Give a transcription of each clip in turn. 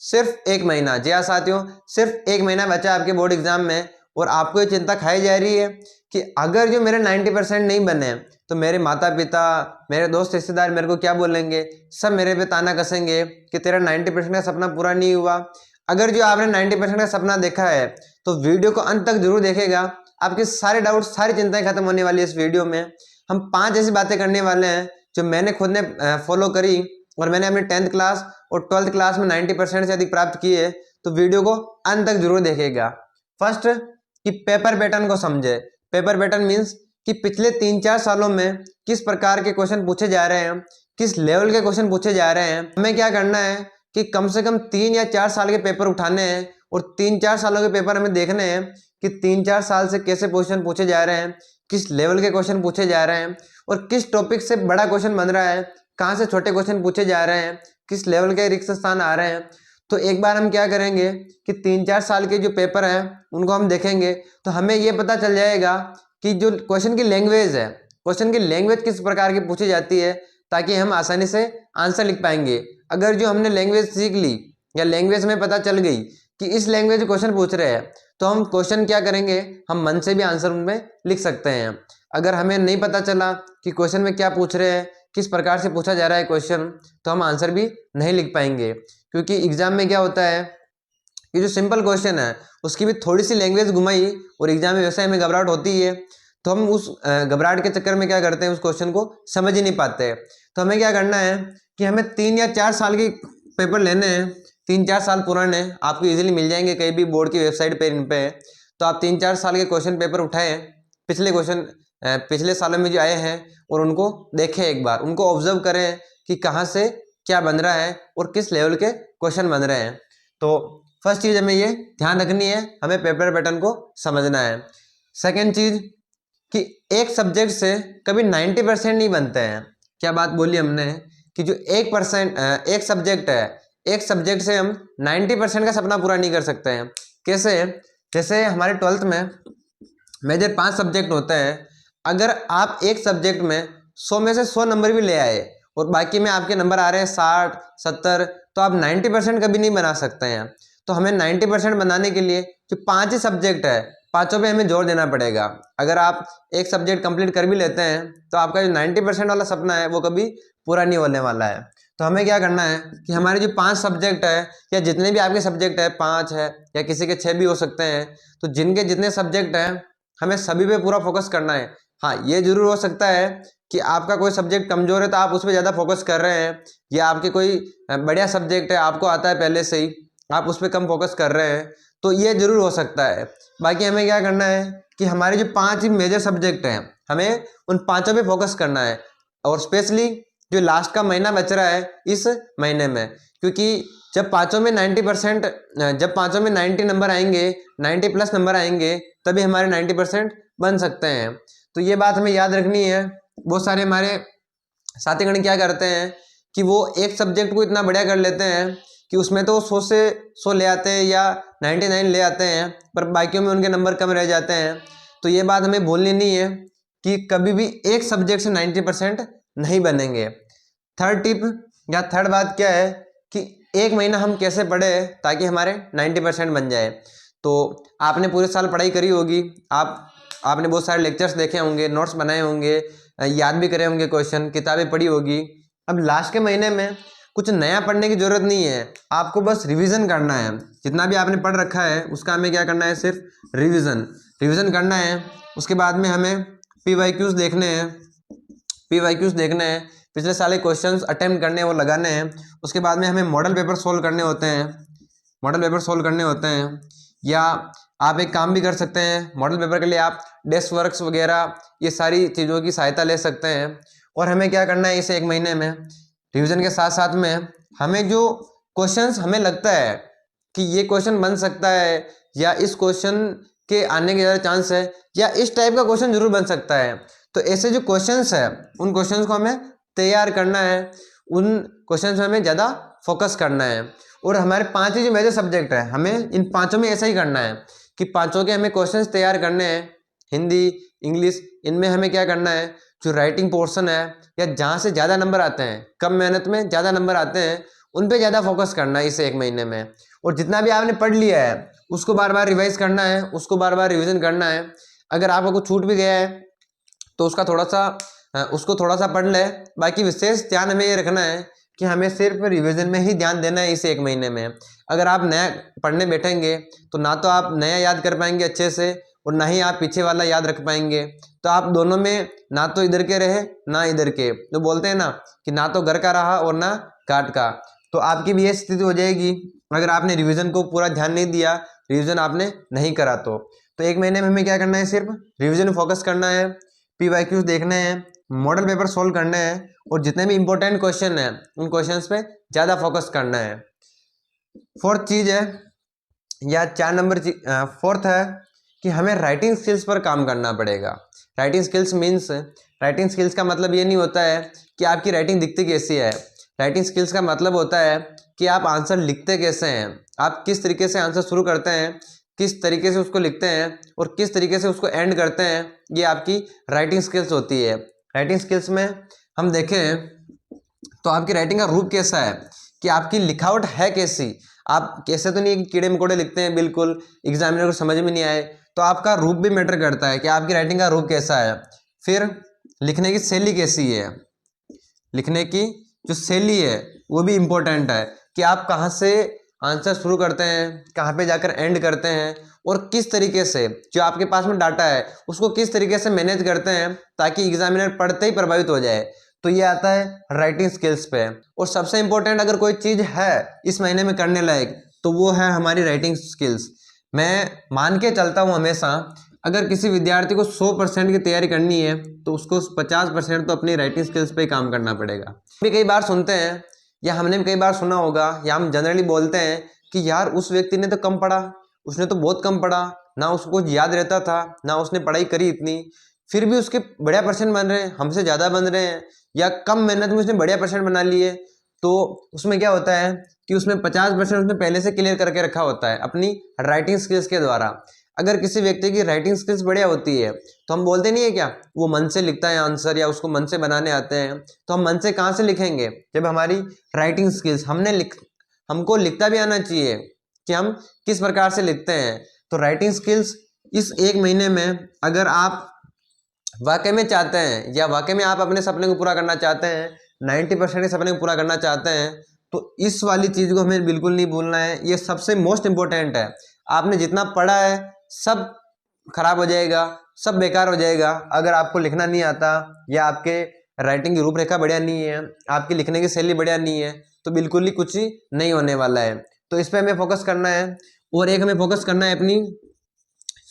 सिर्फ 1 महीना। जी हाँ साथियों, सिर्फ 1 महीना बचा आपके बोर्ड एग्जाम में और आपको ये चिंता खाई जा रही है कि अगर जो मेरे 90% नहीं बने तो मेरे माता पिता, मेरे दोस्त रिश्तेदार मेरे को क्या बोलेंगे, सब मेरे पे ताना कसेंगे कि तेरा 90% का सपना पूरा नहीं हुआ। अगर जो आपने 90% का सपना देखा है तो वीडियो को अंत तक जरूर देखेगा, आपके सारे डाउट, सारी चिंताएं खत्म होने वाली है इस वीडियो में। हम 5 ऐसी बातें करने वाले हैं जो मैंने खुद ने फॉलो करी और मैंने अपनी 10th क्लास और 12th क्लास में 90% से अधिक प्राप्त किए। तो वीडियो को अंत तक जरूर देखेगा। फर्स्ट कि पेपर पैटर्न को समझे। पेपर पैटर्न मीन्स कि पिछले 3-4 सालों में किस प्रकार के क्वेश्चन पूछे जा रहे हैं, किस लेवल के क्वेश्चन पूछे जा रहे हैं। हमें क्या करना है कि कम से कम 3 या 4 साल के पेपर उठाने हैं और 3-4 सालों के पेपर हमें देखने हैं कि 3-4 साल से कैसे क्वेश्चन पूछे जा रहे हैं, किस लेवल के क्वेश्चन पूछे जा रहे हैं और किस टॉपिक से बड़ा क्वेश्चन बन रहा है, कहाँ से छोटे क्वेश्चन पूछे जा रहे हैं, किस लेवल के रिक्त स्थान आ रहे हैं। तो एक बार हम क्या करेंगे कि 3-4 साल के जो पेपर हैं उनको हम देखेंगे तो हमें ये पता चल जाएगा कि जो क्वेश्चन की लैंग्वेज है, क्वेश्चन की लैंग्वेज किस प्रकार की पूछी जाती है, ताकि हम आसानी से आंसर लिख पाएंगे। अगर जो हमने लैंग्वेज सीख ली या लैंग्वेज में पता चल गई कि इस लैंग्वेज में क्वेश्चन पूछ रहे हैं तो हम क्वेश्चन क्या करेंगे, हम मन से भी आंसर उनमें लिख सकते हैं। अगर हमें नहीं पता चला कि क्वेश्चन में क्या पूछ रहे हैं, किस प्रकार से पूछा जा रहा है क्वेश्चन, तो हम आंसर भी नहीं लिख पाएंगे। क्योंकि एग्जाम में क्या होता है कि जो सिंपल क्वेश्चन है उसकी भी थोड़ी सी लैंग्वेज घुमाई और एग्जाम में वैसे हमें घबराहट होती है तो हम उस घबराहट के चक्कर में क्या करते हैं, उस क्वेश्चन को समझ ही नहीं पाते। तो हमें क्या करना है कि हमें 3 या 4 साल के पेपर लेने हैं, 3-4 साल पुराने आपको इजीली मिल जाएंगे कहीं भी बोर्ड की वेबसाइट पे, इन पे। तो आप 3-4 साल के क्वेश्चन पेपर उठाएं, पिछले क्वेश्चन पिछले सालों में जो आए हैं और उनको देखें, एक बार उनको ऑब्जर्व करें कि कहाँ से क्या बन रहा है और किस लेवल के क्वेश्चन बन रहे हैं। तो फर्स्ट चीज़ हमें ये ध्यान रखनी है, हमें पेपर पैटर्न को समझना है। सेकेंड चीज़ कि एक सब्जेक्ट से कभी 90% नहीं बनते हैं। क्या बात बोली हमने कि जो 1% एक सब्जेक्ट है, एक सब्जेक्ट से हम 90% का सपना पूरा नहीं कर सकते हैं। कैसे? जैसे हमारे 12th में मेजर 5 सब्जेक्ट होते हैं। अगर आप एक सब्जेक्ट में 100 में से 100 नंबर भी ले आए और बाकी में आपके नंबर आ रहे हैं 60, 70, तो आप 90% कभी नहीं बना सकते हैं। तो हमें 90% बनाने के लिए जो 5 ही सब्जेक्ट है, पाँचों पे हमें जोर देना पड़ेगा। अगर आप एक सब्जेक्ट कंप्लीट कर भी लेते हैं तो आपका जो 90% वाला सपना है वो कभी पूरा नहीं होने वाला है। तो हमें क्या करना है कि हमारे जो 5 सब्जेक्ट है या जितने भी आपके सब्जेक्ट है, 5 है या किसी के 6 भी हो सकते हैं, तो जिनके जितने सब्जेक्ट हैं हमें सभी पे पूरा फोकस करना है। हाँ, ये जरूर हो सकता है कि आपका कोई सब्जेक्ट कमजोर है तो आप उस पर ज़्यादा फोकस कर रहे हैं, या आपके कोई बढ़िया सब्जेक्ट है, आपको आता है पहले से ही, आप उस पर कम फोकस कर रहे हैं, तो ये जरूर हो सकता है। बाकी हमें क्या करना है कि हमारे जो 5 ही मेजर सब्जेक्ट हैं हमें उन पाँचों पे फोकस करना है। और स्पेशली जो लास्ट का महीना बच रहा है इस महीने में, क्योंकि जब पाँचों में 90% जब पाँचों में 90 नंबर आएंगे, 90+ नंबर आएंगे, तभी हमारे 90% बन सकते हैं। तो ये बात हमें याद रखनी है। बहुत सारे हमारे साथीगण क्या करते हैं कि वो एक सब्जेक्ट को इतना बढ़िया कर लेते हैं कि उसमें तो 100 से 100 ले आते हैं या 99 ले आते हैं, पर बाकियों में उनके नंबर कम रह जाते हैं। तो ये बात हमें भूलनी नहीं है कि कभी भी एक सब्जेक्ट से 90% नहीं बनेंगे। थर्ड टिप या थर्ड बात क्या है कि एक महीना हम कैसे पढ़े ताकि हमारे 90% बन जाए। तो आपने पूरे साल पढ़ाई करी होगी, आपने बहुत सारे लेक्चर्स देखे होंगे, नोट्स बनाए होंगे, याद भी करे होंगे क्वेश्चन, किताबें पढ़ी होगी। अब लास्ट के महीने में कुछ नया पढ़ने की जरूरत नहीं है, आपको बस रिवीजन करना है। जितना भी आपने पढ़ रखा है उसका हमें क्या करना है, सिर्फ रिवीजन करना है। उसके बाद में हमें PYQs देखने हैं, पिछले साल के क्वेश्चंस अटेम्प्ट करने हैं, वो लगाने हैं। उसके बाद में हमें मॉडल पेपर सोल्व करने होते हैं। या आप एक काम भी कर सकते हैं, मॉडल पेपर के लिए आप डेस्क वर्क्स वगैरह ये सारी चीज़ों की सहायता ले सकते हैं। और हमें क्या करना है, इस एक महीने में रिवीजन के साथ साथ में हमें जो क्वेश्चंस हमें लगता है कि ये क्वेश्चन बन सकता है या इस क्वेश्चन के आने के ज़्यादा चांस है या इस टाइप का क्वेश्चन जरूर बन सकता है, तो ऐसे जो क्वेश्चंस है उन क्वेश्चंस को हमें तैयार करना है, उन क्वेश्चंस में हमें ज़्यादा फोकस करना है। और हमारे 5 ही जो मेजर सब्जेक्ट है हमें इन पाँचों में ऐसा ही करना है कि पाँचों के हमें क्वेश्चंस तैयार करने हैं। हिंदी, इंग्लिश, इनमें हमें क्या करना है, जो राइटिंग पोर्शन है या जहाँ से ज़्यादा नंबर आते हैं, कम मेहनत में ज़्यादा नंबर आते हैं, उन पे ज़्यादा फोकस करना है इस एक महीने में। और जितना भी आपने पढ़ लिया है उसको बार बार रिवाइज करना है, उसको बार बार रिविज़न करना है। अगर आपको कुछ छूट भी गया है तो उसको थोड़ा सा पढ़ ले। बाकी विशेष ध्यान हमें ये रखना है कि हमें सिर्फ रिवीजन में ही ध्यान देना है इस एक महीने में। अगर आप नया पढ़ने बैठेंगे तो ना तो आप नया याद कर पाएंगे अच्छे से और ना ही आप पीछे वाला याद रख पाएंगे। तो आप दोनों में ना तो इधर के रहे ना इधर के, तो बोलते हैं ना कि ना तो घर का रहा और ना काट का। तो आपकी भी ये स्थिति हो जाएगी अगर आपने रिवीजन को पूरा ध्यान नहीं दिया, रिवीजन आपने नहीं करा। तो एक महीने में हमें क्या करना है, सिर्फ रिवीजन फोकस करना है, PYQs देखने हैं, मॉडल पेपर सोल्व करने हैं और जितने भी इंपॉर्टेंट क्वेश्चन हैं उन क्वेश्चंस पे ज़्यादा फोकस करना है। फोर्थ चीज़ है या 4 नंबर फोर्थ है कि हमें राइटिंग स्किल्स पर काम करना पड़ेगा। Writing skills means, writing skills का मतलब ये नहीं होता है कि आपकी राइटिंग दिखती कैसी है। राइटिंग स्किल्स का मतलब होता है कि आप आंसर लिखते कैसे हैं, आप किस तरीके से आंसर शुरू करते हैं, किस तरीके से उसको लिखते हैं और किस तरीके से उसको एंड करते हैं, ये आपकी राइटिंग स्किल्स होती है। राइटिंग स्किल्स में हम देखें तो आपकी राइटिंग का रूप कैसा है, कि आपकी लिखावट है कैसी। आप कैसे तो नहीं कि कीड़े मकोड़े लिखते हैं बिल्कुल एग्जामिनर को समझ में नहीं आए, तो आपका रूप भी मैटर करता है कि आपकी राइटिंग का रूप कैसा है। फिर लिखने की शैली कैसी है, लिखने की जो शैली है वो भी इम्पोर्टेंट है कि आप कहाँ से आंसर शुरू करते हैं, कहाँ पे जाकर एंड करते हैं और किस तरीके से जो आपके पास में डाटा है उसको किस तरीके से मैनेज करते हैं ताकि एग्जामिनर पढ़ते ही प्रभावित हो जाए। तो ये आता है राइटिंग स्किल्स पे। और सबसे इम्पोर्टेंट अगर कोई चीज़ है इस महीने में करने लायक तो वो है हमारी राइटिंग स्किल्स। मैं मान के चलता हूँ हमेशा, अगर किसी विद्यार्थी को 100% की तैयारी करनी है तो उसको 50% तो अपनी राइटिंग स्किल्स पे ही काम करना पड़ेगा। भी कई बार सुनते हैं या हमने भी कई बार सुना होगा या हम जनरली बोलते हैं कि यार उस व्यक्ति ने तो कम पढ़ा, उसने तो बहुत कम पढ़ा, ना उसको कुछ याद रहता था, ना उसने पढ़ाई करी इतनी, फिर भी उसके बढ़िया परसेंट बन रहे हैं, हमसे ज़्यादा बन रहे हैं, या कम मेहनत में उसने बढ़िया परसेंट बना लिए। तो उसमें क्या होता है कि उसमें 50% उसने पहले से क्लियर करके रखा होता है अपनी राइटिंग स्किल्स के द्वारा। अगर किसी व्यक्ति की राइटिंग स्किल्स बढ़िया होती है तो हम बोलते नहीं है क्या वो मन से लिखता है आंसर या उसको मन से बनाने आते हैं। तो हम मन से कहाँ से लिखेंगे जब हमारी राइटिंग स्किल्स हमको लिखता भी आना चाहिए कि हम किस प्रकार से लिखते हैं। तो राइटिंग स्किल्स इस एक महीने में अगर आप वाकई में चाहते हैं या वाकई में आप अपने सपने को पूरा करना चाहते हैं, 90% के सपने को पूरा करना चाहते हैं, तो इस वाली चीज़ को हमें बिल्कुल नहीं भूलना है। ये सबसे मोस्ट इम्पोर्टेंट है। आपने जितना पढ़ा है सब खराब हो जाएगा, सब बेकार हो जाएगा अगर आपको लिखना नहीं आता या आपके राइटिंग की रूपरेखा बढ़िया नहीं है, आपकी लिखने की शैली बढ़िया नहीं है, तो बिल्कुल ही कुछ ही नहीं होने वाला है। तो इस पर हमें फोकस करना है। और एक हमें फोकस करना है अपनी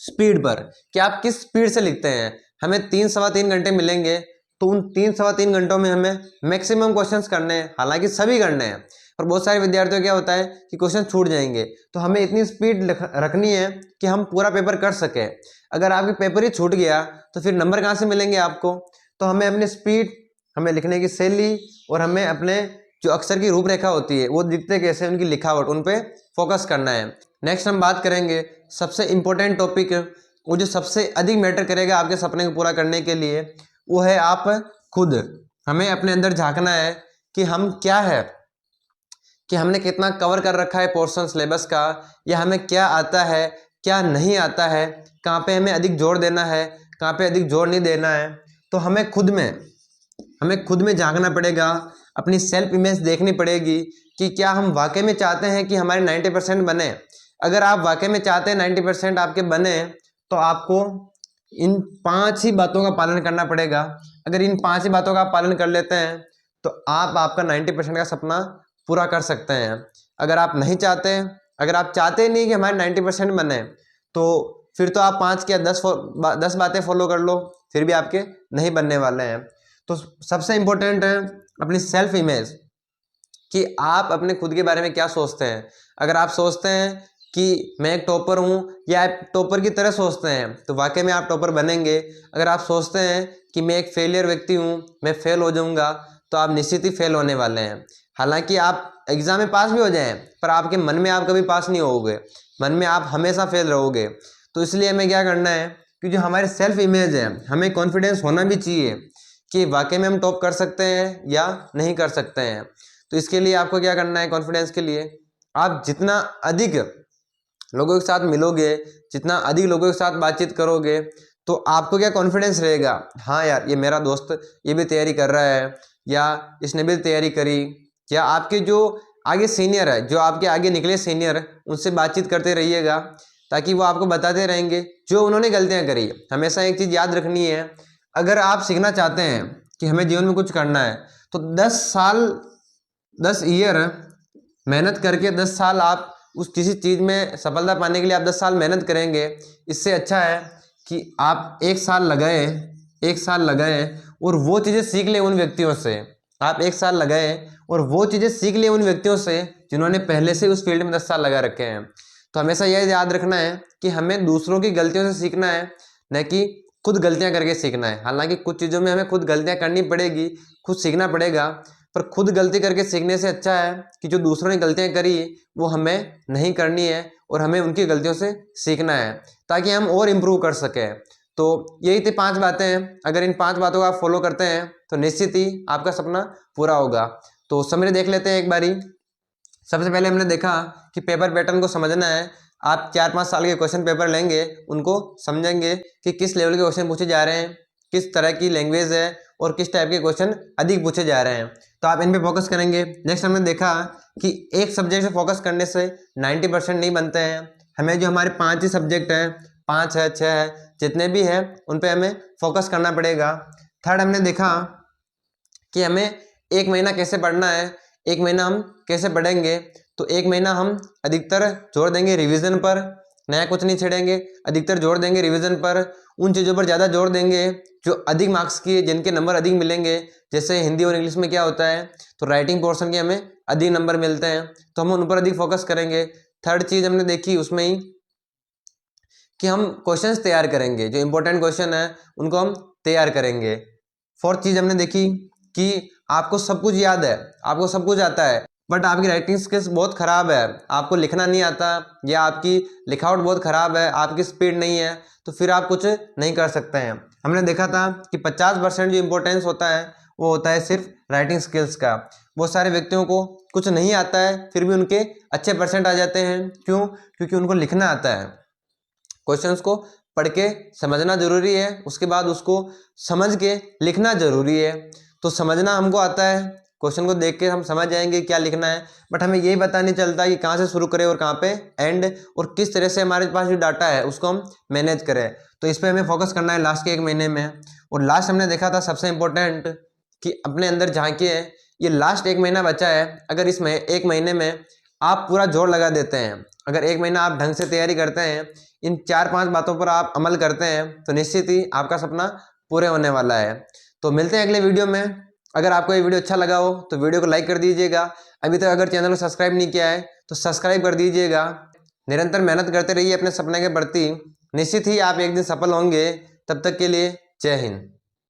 स्पीड पर कि आप किस स्पीड से लिखते हैं। हमें 3-3.25 घंटे मिलेंगे तो उन 3-3.25 घंटों में हमें मैक्सिमम क्वेश्चंस करने हैं, हालांकि सभी करने हैं। और बहुत सारे विद्यार्थियों क्या होता है कि क्वेश्चन छूट जाएंगे, तो हमें इतनी स्पीड रखनी है कि हम पूरा पेपर कर सकें। अगर आपके पेपर ही छूट गया तो फिर नंबर कहाँ से मिलेंगे आपको। तो हमें अपनी स्पीड, हमें लिखने की शैली और हमें अपने जो अक्षर की रूपरेखा होती है वो दिखते कैसे, उनकी लिखावट, उन पे फोकस करना है। नेक्स्ट हम बात करेंगे सबसे इम्पोर्टेंट टॉपिक, वो जो सबसे अधिक मैटर करेगा आपके सपने को पूरा करने के लिए, वो है आप खुद। हमें अपने अंदर झांकना है कि हम क्या है, कि हमने कितना कवर कर रखा है पोर्शन सिलेबस का, या हमें क्या आता है क्या नहीं आता है, कहाँ पे हमें अधिक जोर देना है कहाँ पे अधिक जोर नहीं देना है। तो हमें खुद में झांकना पड़ेगा, अपनी सेल्फ इमेज देखनी पड़ेगी कि क्या हम वाकई में चाहते हैं कि हमारे 90% बने। अगर आप वाकई में चाहते हैं 90% आपके बने तो आपको इन 5 ही बातों का पालन करना पड़ेगा। अगर इन 5 ही बातों का आप पालन कर लेते हैं तो आप आपका 90% का सपना पूरा कर सकते हैं। अगर आप नहीं चाहते, अगर आप चाहते नहीं कि हमारे 90% बने, तो फिर तो आप 5 या 10 बातें फॉलो कर लो, फिर भी आपके नहीं बनने वाले हैं। तो सबसे इम्पोर्टेंट है अपनी सेल्फ इमेज, कि आप अपने खुद के बारे में क्या सोचते हैं। अगर आप सोचते हैं कि मैं एक टॉपर हूँ या आप टॉपर की तरह सोचते हैं तो वाकई में आप टॉपर बनेंगे। अगर आप सोचते हैं कि मैं एक फेलियर व्यक्ति हूँ, मैं फेल हो जाऊँगा, तो आप निश्चित ही फेल होने वाले हैं। हालांकि आप एग्ज़ाम में पास भी हो जाएं पर आपके मन में आप कभी पास नहीं होगे, मन में आप हमेशा फेल रहोगे। तो इसलिए हमें क्या करना है कि जो हमारी सेल्फ इमेज है, हमें कॉन्फिडेंस होना भी चाहिए कि वाकई में हम टॉप कर सकते हैं या नहीं कर सकते हैं। तो तो इसके लिए आपको क्या करना है, कॉन्फिडेंस के लिए आप जितना अधिक लोगों के साथ मिलोगे, जितना अधिक लोगों के साथ बातचीत करोगे, तो आपको क्या कॉन्फिडेंस रहेगा, हाँ यार ये मेरा दोस्त ये भी तैयारी कर रहा है, या इसने भी तैयारी करी, या आपके जो आगे सीनियर है, जो आपके आगे निकले सीनियर, उनसे बातचीत करते रहिएगा ताकि वो आपको बताते रहेंगे जो उन्होंने गलतियां करी। हमेशा एक चीज़ याद रखनी है, अगर आप सीखना चाहते हैं कि हमें जीवन में कुछ करना है तो 10 साल 10 ईयर मेहनत करके 10 साल आप उस किसी चीज़ में सफलता पाने के लिए आप 10 साल मेहनत करेंगे, इससे अच्छा है कि आप 1 साल लगाए और वो चीज़ें सीख लें उन व्यक्तियों से। आप 1 साल लगाए और वो चीज़ें सीख लें उन व्यक्तियों से जिन्होंने पहले से उस फील्ड में 10 साल लगा रखे हैं। तो हमेशा यह याद रखना है कि हमें दूसरों की गलतियों से सीखना है, न कि खुद गलतियां करके सीखना है। हालांकि कुछ चीज़ों में हमें खुद गलतियां करनी पड़ेगी, खुद सीखना पड़ेगा, पर खुद गलती करके सीखने से अच्छा है कि जो दूसरों ने गलतियां करी वो हमें नहीं करनी है और हमें उनकी गलतियों से सीखना है ताकि हम और इम्प्रूव कर सकें। तो यही थी 5 बातें, अगर इन 5 बातों को आप फॉलो करते हैं तो निश्चित ही आपका सपना पूरा होगा। तो समरी देख लेते हैं एक बारी। सबसे पहले हमने देखा कि पेपर पैटर्न को समझना है। आप 4-5 साल के क्वेश्चन पेपर लेंगे, उनको समझेंगे कि किस लेवल के क्वेश्चन पूछे जा रहे हैं, किस तरह की लैंग्वेज है और किस टाइप के क्वेश्चन अधिक पूछे जा रहे हैं, तो आप इन पे फोकस करेंगे। नेक्स्ट हमने देखा कि एक सब्जेक्ट से फोकस करने से 90% नहीं बनते हैं, हमें जो हमारे 5 ही सब्जेक्ट हैं, 5 है 6 है, जितने भी हैं उन पे हमें फोकस करना पड़ेगा। थर्ड हमने देखा कि हमें 1 महीना कैसे पढ़ना है, 1 महीना हम कैसे पढ़ेंगे। तो 1 महीना हम अधिकतर जोर देंगे रिवीजन पर, नया कुछ नहीं छेड़ेंगे, अधिकतर जोर देंगे रिवीजन पर, उन चीज़ों पर ज़्यादा जोर देंगे जो अधिक मार्क्स की, जिनके नंबर अधिक मिलेंगे। जैसे हिंदी और इंग्लिश में क्या होता है, तो राइटिंग पोर्शन के हमें अधिक नंबर मिलते हैं, तो हम उन पर अधिक फोकस करेंगे। थर्ड चीज़ हमने देखी उसमें ही कि हम क्वेश्चंस तैयार करेंगे, जो इंपॉर्टेंट क्वेश्चन है उनको हम तैयार करेंगे। फोर्थ चीज़ हमने देखी कि आपको सब कुछ याद है, आपको सब कुछ आता है, बट आपकी राइटिंग स्किल्स बहुत ख़राब है, आपको लिखना नहीं आता, या आपकी लिखावट बहुत ख़राब है, आपकी स्पीड नहीं है, तो फिर आप कुछ नहीं कर सकते हैं। हमने देखा था कि 50% जो इम्पोर्टेंस होता है वो होता है सिर्फ राइटिंग स्किल्स का। बहुत सारे व्यक्तियों को कुछ नहीं आता है फिर भी उनके अच्छे परसेंट आ जाते हैं, क्यों? क्योंकि उनको लिखना आता है। क्वेश्चंस को पढ़ के समझना जरूरी है, उसके बाद उसको समझ के लिखना जरूरी है। तो समझना हमको आता है, क्वेश्चन को देख के हम समझ जाएंगे क्या लिखना है, बट हमें यही पता नहीं चलता कि कहाँ से शुरू करें और कहाँ पे एंड, और किस तरह से हमारे पास जो डाटा है उसको हम मैनेज करें। तो इस पर हमें फोकस करना है लास्ट के 1 महीने में। और लास्ट हमने देखा था सबसे इम्पोर्टेंट कि अपने अंदर झांकिए, ये लास्ट 1 महीना बचा है, अगर इसमें 1 महीने में आप पूरा जोर लगा देते हैं, अगर 1 महीना आप ढंग से तैयारी करते हैं, इन 4-5 बातों पर आप अमल करते हैं, तो निश्चित ही आपका सपना पूरे होने वाला है। तो मिलते हैं अगले वीडियो में। अगर आपको ये वीडियो अच्छा लगा हो तो वीडियो को लाइक कर दीजिएगा। अभी तक अगर चैनल को सब्सक्राइब नहीं किया है तो सब्सक्राइब कर दीजिएगा। निरंतर मेहनत करते रहिए अपने सपने के प्रति, निश्चित ही आप एक दिन सफल होंगे। तब तक के लिए जय हिंद।